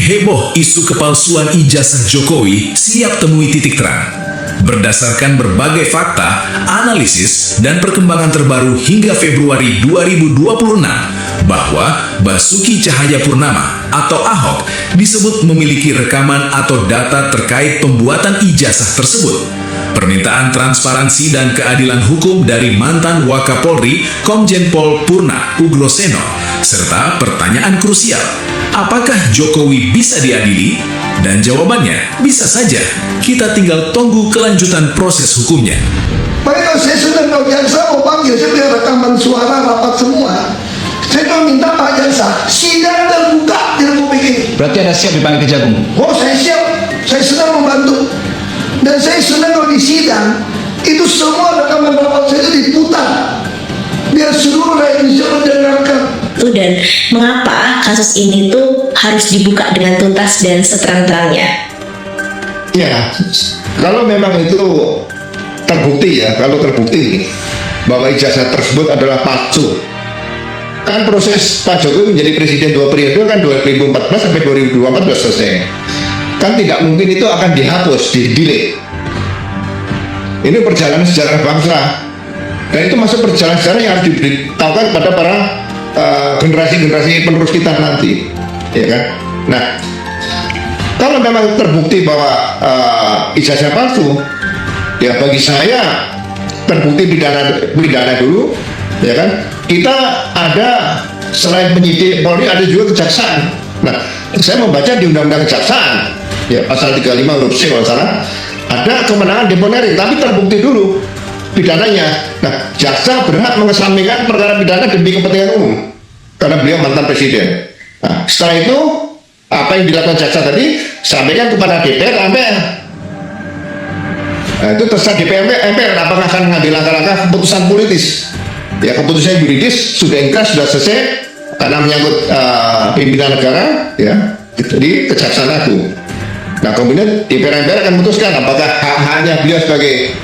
heboh isu kepalsuan ijazah Jokowi siap temui titik terang. Berdasarkan berbagai fakta, analisis, dan perkembangan terbaru hingga Februari 2026, bahwa Basuki Cahayapurnama atau Ahok disebut memiliki rekaman atau data terkait pembuatan ijazah tersebut. Permintaan transparansi dan keadilan hukum dari mantan Wakapolri Komjen Pol Purna Ugroseno, serta pertanyaan krusial, apakah Jokowi bisa diadili? Dan jawabannya bisa saja. Kita tinggal tunggu kelanjutan proses hukumnya. Mereka saya sudah tahu jaksa mau panggil, saya punya rekaman suara rapat semua. Saya mau minta Pak Jaksa sidang terbuka di Republik ini. Berarti Anda siap dipanggil Kejagung? Oh, saya siap. Saya sedang membantu. Dan saya senang kalau di sidang itu semua rekaman rapat saya itu diputar biar seluruh rakyat Indonesia mendengarkan. Dan mengapa kasus ini tuh harus dibuka dengan tuntas dan seterang-terangnya? Ya, kalau memang itu terbukti ya, kalau terbukti bahwa ijazah tersebut adalah palsu, kan proses Pak Jokowi menjadi presiden 2 periode kan 2014 sampai 2024 selesai. Kan tidak mungkin itu akan dihapus, di-delete. Ini perjalanan sejarah bangsa, dan itu masuk perjalanan sejarah yang harus diberitahukan kepada para generasi-generasi penerus kita nanti, ya kan? Nah, kalau memang terbukti bahwa ijazah palsu, ya bagi saya terbukti pidana dulu, ya kan? Kita ada selain penyidik Polri ada juga kejaksaan. Nah, saya membaca di Undang-Undang Kejaksaan, ya pasal 35 huruf C kalau salah, ada kemenangan deponering, tapi terbukti dulu pidananya. Nah, jaksa berhak mengesampingkan perkara pidana demi kepentingan umum karena beliau mantan presiden. Nah, setelah itu apa yang dilakukan jaksa tadi sampaikan kepada DPR MPR. Nah, itu terserah DPR MPR apakah akan mengambil langkah-langkah keputusan politis. Ya, keputusan yuridis sudah ingkrah, sudah selesai karena menyangkut pimpinan negara, ya, di Kejaksaan Agung. Nah, kemudian DPR MPR akan memutuskan apakah hak-haknya beliau sebagai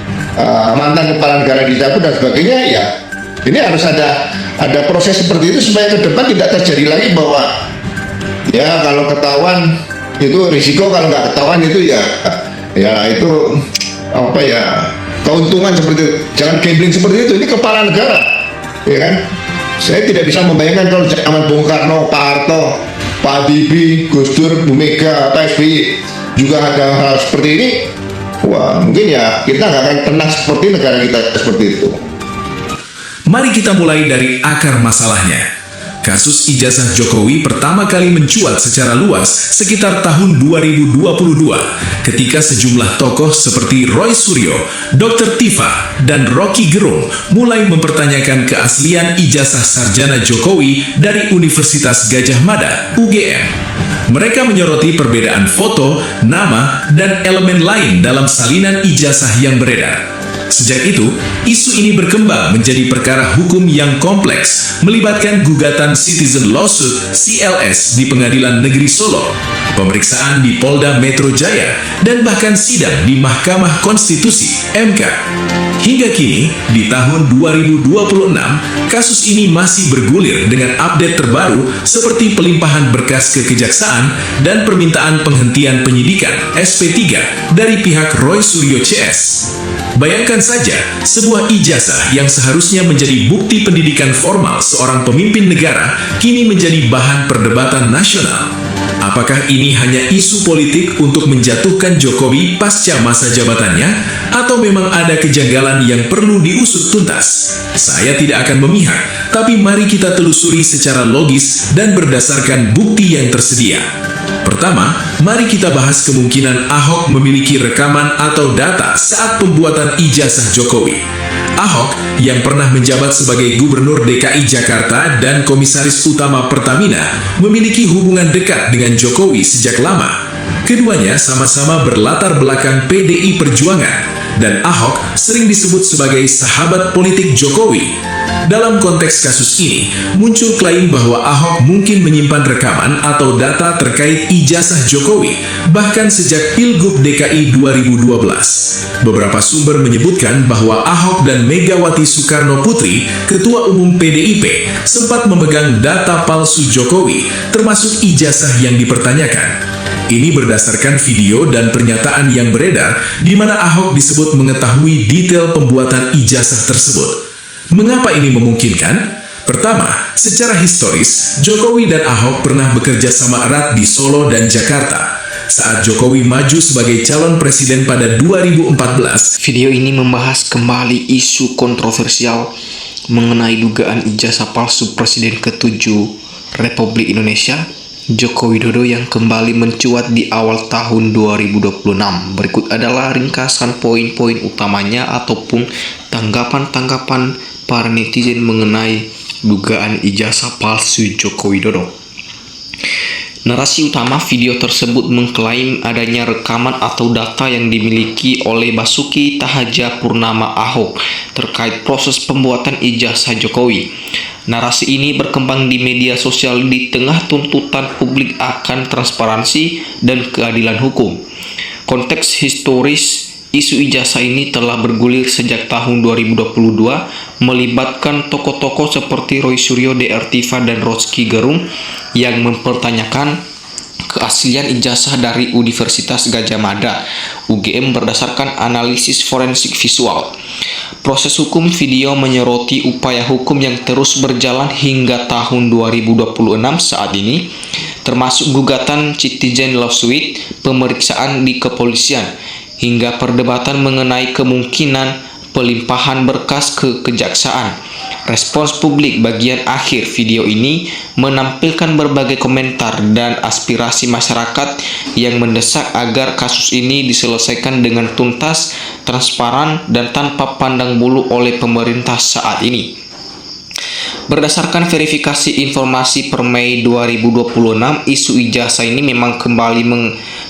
mantan kepala negara dicabut dan sebagainya. Ya, ini harus ada proses seperti itu supaya ke depan tidak terjadi lagi bahwa ya kalau ketahuan itu risiko, kalau nggak ketahuan itu ya itu apa ya, keuntungan seperti itu. Jangan gambling seperti itu. Ini kepala negara, ya kan? Saya tidak bisa membayangkan kalau zaman Bung Karno, Pak Harto, Pak Habibie, Gus Dur, Bu Mega, Pak SBY juga ada hal seperti ini. Wah, mungkin ya kita nggak akan tenang seperti negara kita seperti itu. Mari kita mulai dari akar masalahnya. Kasus ijazah Jokowi pertama kali mencuat secara luas sekitar tahun 2022 ketika sejumlah tokoh seperti Roy Suryo, Dr. Tifa, dan Rocky Gerung mulai mempertanyakan keaslian ijazah sarjana Jokowi dari Universitas Gadjah Mada, UGM. Mereka menyoroti perbedaan foto, nama, dan elemen lain dalam salinan ijazah yang beredar. Sejak itu, isu ini berkembang menjadi perkara hukum yang kompleks, melibatkan gugatan citizen lawsuit CLS di Pengadilan Negeri Solo, pemeriksaan di Polda Metro Jaya, dan bahkan sidang di Mahkamah Konstitusi (MK). Hingga kini, di tahun 2026, kasus ini masih bergulir dengan update terbaru seperti pelimpahan berkas ke Kejaksaan dan permintaan penghentian penyidikan SP3 dari pihak Roy Suryo CS. Bayangkan saja, sebuah ijazah yang seharusnya menjadi bukti pendidikan formal seorang pemimpin negara kini menjadi bahan perdebatan nasional. Apakah ini hanya isu politik untuk menjatuhkan Jokowi pasca masa jabatannya, atau memang ada kejanggalan yang perlu diusut tuntas? Saya tidak akan memihak, tapi mari kita telusuri secara logis dan berdasarkan bukti yang tersedia. Pertama, mari kita bahas kemungkinan Ahok memiliki rekaman atau data saat pembuatan ijazah Jokowi. Ahok yang pernah menjabat sebagai Gubernur DKI Jakarta dan Komisaris Utama Pertamina memiliki hubungan dekat dengan Jokowi sejak lama. Keduanya sama-sama berlatar belakang PDI Perjuangan, dan Ahok sering disebut sebagai sahabat politik Jokowi. Dalam konteks kasus ini, muncul klaim bahwa Ahok mungkin menyimpan rekaman atau data terkait ijazah Jokowi, bahkan sejak Pilgub DKI 2012. Beberapa sumber menyebutkan bahwa Ahok dan Megawati Soekarno Putri, Ketua Umum PDIP, sempat memegang data palsu Jokowi, termasuk ijazah yang dipertanyakan. Ini berdasarkan video dan pernyataan yang beredar di mana Ahok disebut mengetahui detail pembuatan ijazah tersebut. Mengapa ini memungkinkan? Pertama, secara historis, Jokowi dan Ahok pernah bekerja sama erat di Solo dan Jakarta. Saat Jokowi maju sebagai calon presiden pada 2014, Video ini membahas kembali isu kontroversial mengenai dugaan ijazah palsu Presiden ke-7 Republik Indonesia, Joko Widodo, yang kembali mencuat di awal tahun 2026. Berikut adalah ringkasan poin-poin utamanya ataupun tanggapan-tanggapan para netizen mengenai dugaan ijazah palsu Joko Widodo. Narasi utama video tersebut mengklaim adanya rekaman atau data yang dimiliki oleh Basuki Cahayapurnama Ahok terkait proses pembuatan ijazah Jokowi. Narasi ini berkembang di media sosial di tengah tuntutan publik akan transparansi dan keadilan hukum. Konteks historis isu ijazah ini telah bergulir sejak tahun 2022, melibatkan tokoh-tokoh seperti Roy Suryo, DR Tifa, dan Rocky Gerung yang mempertanyakan keaslian ijazah dari Universitas Gadjah Mada (UGM) berdasarkan analisis forensik visual. Proses hukum video menyoroti upaya hukum yang terus berjalan hingga tahun 2026 saat ini, termasuk gugatan citizen lawsuit, pemeriksaan di kepolisian, hingga perdebatan mengenai kemungkinan pelimpahan berkas ke kejaksaan. Respons publik bagian akhir video ini menampilkan berbagai komentar dan aspirasi masyarakat yang mendesak agar kasus ini diselesaikan dengan tuntas, transparan, dan tanpa pandang bulu oleh pemerintah saat ini. Berdasarkan verifikasi informasi per Mei 2026, isu ijazah ini memang kembali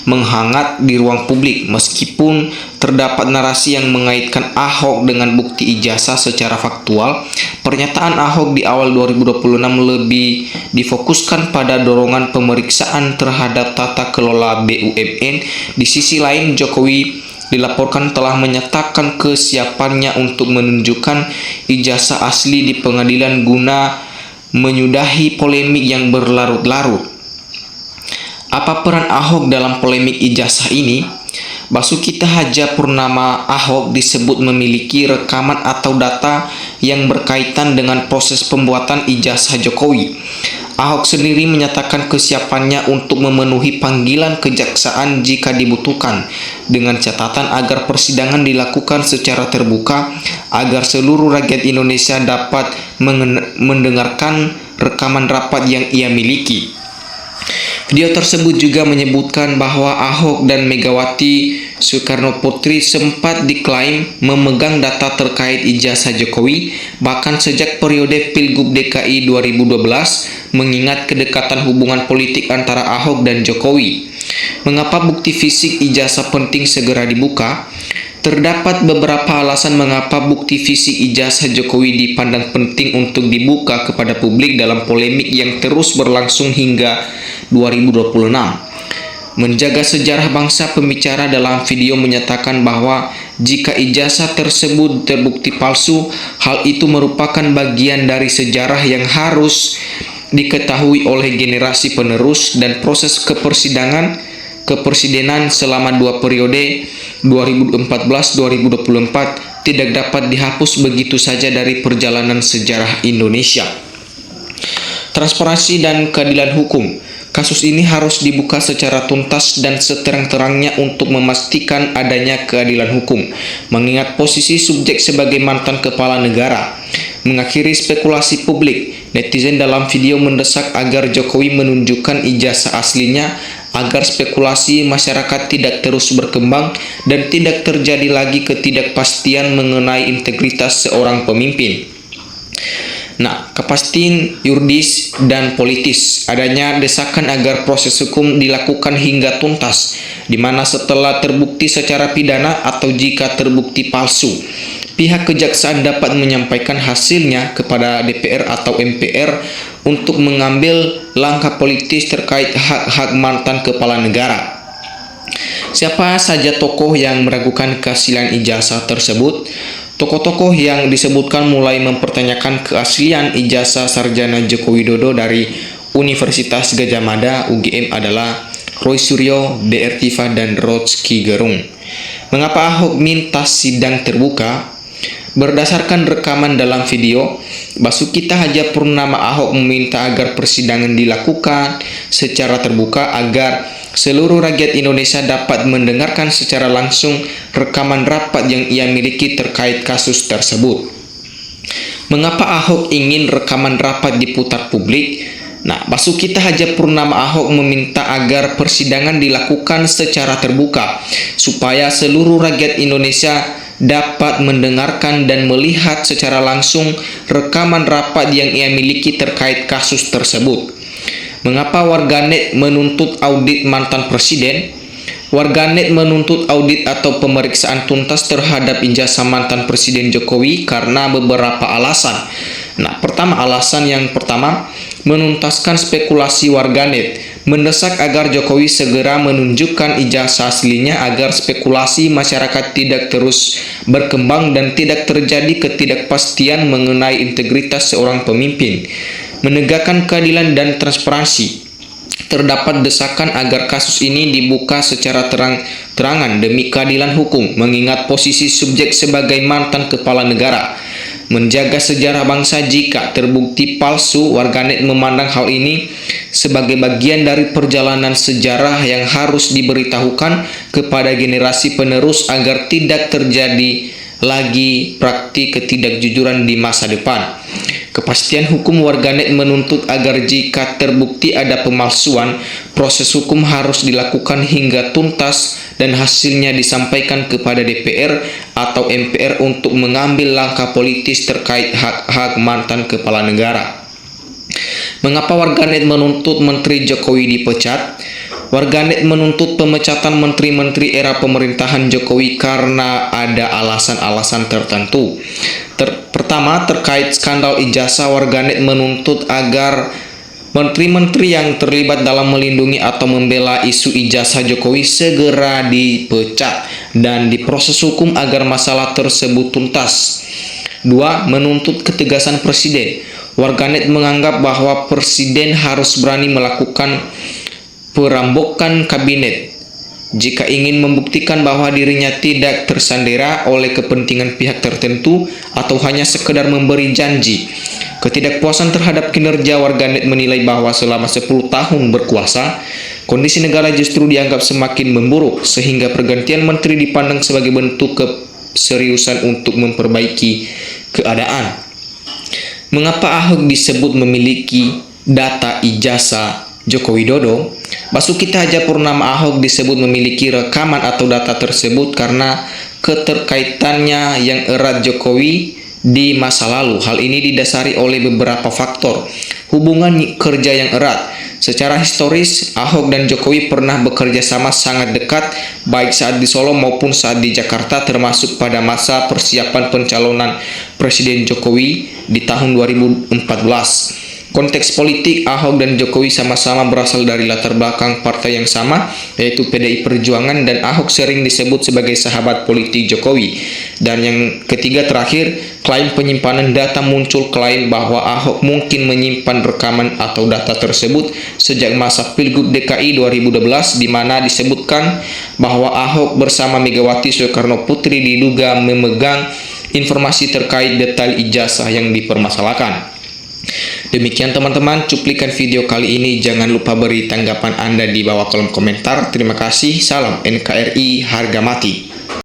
menghangat di ruang publik meskipun terdapat narasi yang mengaitkan Ahok dengan bukti ijazah secara faktual. Pernyataan Ahok di awal 2026 lebih difokuskan pada dorongan pemeriksaan terhadap tata kelola BUMN. Di sisi lain, Jokowi dilaporkan telah menyatakan kesiapannya untuk menunjukkan ijazah asli di pengadilan guna menyudahi polemik yang berlarut-larut. Apa peran Ahok dalam polemik ijazah ini? Basuki Cahayapurnama Ahok disebut memiliki rekaman atau data yang berkaitan dengan proses pembuatan ijazah Jokowi. Ahok sendiri menyatakan kesiapannya untuk memenuhi panggilan kejaksaan jika dibutuhkan, dengan catatan agar persidangan dilakukan secara terbuka agar seluruh rakyat Indonesia dapat mendengarkan rekaman rapat yang ia miliki. Video tersebut juga menyebutkan bahwa Ahok dan Megawati Soekarnoputri sempat diklaim memegang data terkait ijazah Jokowi bahkan sejak periode Pilgub DKI 2012, mengingat kedekatan hubungan politik antara Ahok dan Jokowi. Mengapa bukti fisik ijazah penting segera dibuka? Terdapat beberapa alasan mengapa bukti fisik ijazah Jokowi dipandang penting untuk dibuka kepada publik dalam polemik yang terus berlangsung hingga 2026. Menjaga sejarah bangsa, pembicara dalam video menyatakan bahwa jika ijazah tersebut terbukti palsu, hal itu merupakan bagian dari sejarah yang harus diketahui oleh generasi penerus, dan proses kepresidenan selama 2 periode 2014-2024 tidak dapat dihapus begitu saja dari perjalanan sejarah Indonesia. Transparansi dan keadilan hukum. Kasus ini harus dibuka secara tuntas dan seterang-terangnya untuk memastikan adanya keadilan hukum, mengingat posisi subjek sebagai mantan kepala negara. Mengakhiri spekulasi publik, netizen dalam video mendesak agar Jokowi menunjukkan ijazah aslinya agar spekulasi masyarakat tidak terus berkembang dan tidak terjadi lagi ketidakpastian mengenai integritas seorang pemimpin. Nah, kepastian yuridis dan politis. Adanya desakan agar proses hukum dilakukan hingga tuntas, di mana setelah terbukti secara pidana atau jika terbukti palsu, pihak kejaksaan dapat menyampaikan hasilnya kepada DPR atau MPR untuk mengambil langkah politis terkait hak-hak mantan kepala negara. Siapa saja tokoh yang meragukan keaslian ijazah tersebut? Tokoh-tokoh yang disebutkan mulai mempertanyakan keaslian ijazah sarjana Joko Widodo dari Universitas Gadjah Mada (UGM) adalah Roy Suryo, DR Tiva, dan Rocky Gerung. Mengapa Ahok minta sidang terbuka? Berdasarkan rekaman dalam video, Basuki Cahayapurnama Ahok meminta agar persidangan dilakukan secara terbuka agar seluruh rakyat Indonesia dapat mendengarkan secara langsung rekaman rapat yang ia miliki terkait kasus tersebut. Mengapa Ahok ingin rekaman rapat diputar publik? Nah, Basuki Cahayapurnama Ahok meminta agar persidangan dilakukan secara terbuka supaya seluruh rakyat Indonesia dapat mendengarkan dan melihat secara langsung rekaman rapat yang ia miliki terkait kasus tersebut. Mengapa warganet menuntut audit mantan presiden? Warganet menuntut audit atau pemeriksaan tuntas terhadap ijazah mantan Presiden Jokowi karena beberapa alasan. Nah, alasan yang pertama, menuntaskan spekulasi warganet, mendesak agar Jokowi segera menunjukkan ijazah aslinya agar spekulasi masyarakat tidak terus berkembang dan tidak terjadi ketidakpastian mengenai integritas seorang pemimpin. Menegakkan keadilan dan transparansi. Terdapat desakan agar kasus ini dibuka secara terang-terangan demi keadilan hukum, mengingat posisi subjek sebagai mantan kepala negara. Menjaga sejarah bangsa. Jika terbukti palsu, warganet memandang hal ini sebagai bagian dari perjalanan sejarah yang harus diberitahukan kepada generasi penerus agar tidak terjadi lagi praktik ketidakjujuran di masa depan. Kepastian hukum. Warganet menuntut agar jika terbukti ada pemalsuan, proses hukum harus dilakukan hingga tuntas dan hasilnya disampaikan kepada DPR atau MPR untuk mengambil langkah politis terkait hak-hak mantan kepala negara. Mengapa warganet menuntut Menteri Jokowi dipecat? Warganet menuntut pemecatan menteri-menteri era pemerintahan Jokowi karena ada alasan-alasan tertentu. Pertama, terkait skandal ijazah, warganet menuntut agar menteri-menteri yang terlibat dalam melindungi atau membela isu ijazah Jokowi segera dipecat dan diproses hukum agar masalah tersebut tuntas. 2. Menuntut ketegasan presiden. Warganet menganggap bahwa presiden harus berani melakukan perampokan kabinet jika ingin membuktikan bahwa dirinya tidak tersandera oleh kepentingan pihak tertentu atau hanya sekedar memberi janji. Ketidakpuasan terhadap kinerja. Warganet menilai bahwa selama 10 tahun berkuasa, kondisi negara justru dianggap semakin memburuk sehingga pergantian menteri dipandang sebagai bentuk keseriusan untuk memperbaiki keadaan. Mengapa Ahok disebut memiliki data ijazah Joko Widodo? Basuki Cahayapurnama Ahok disebut memiliki rekaman atau data tersebut karena keterkaitannya yang erat Jokowi di masa lalu. Hal ini didasari oleh beberapa faktor. Hubungan kerja yang erat. Secara historis, Ahok dan Jokowi pernah bekerja sama sangat dekat, baik saat di Solo maupun saat di Jakarta, termasuk pada masa persiapan pencalonan Presiden Jokowi di tahun 2014. Konteks politik, Ahok dan Jokowi sama-sama berasal dari latar belakang partai yang sama, yaitu PDI Perjuangan, dan Ahok sering disebut sebagai sahabat politik Jokowi. Dan yang ketiga terakhir, klaim penyimpanan data. Muncul klaim bahwa Ahok mungkin menyimpan rekaman atau data tersebut sejak masa Pilgub DKI 2012, di mana disebutkan bahwa Ahok bersama Megawati Soekarno Putri diduga memegang informasi terkait detail ijazah yang dipermasalahkan. Demikian teman-teman cuplikan video kali ini. Jangan lupa beri tanggapan Anda di bawah kolom komentar. Terima kasih. Salam NKRI harga mati.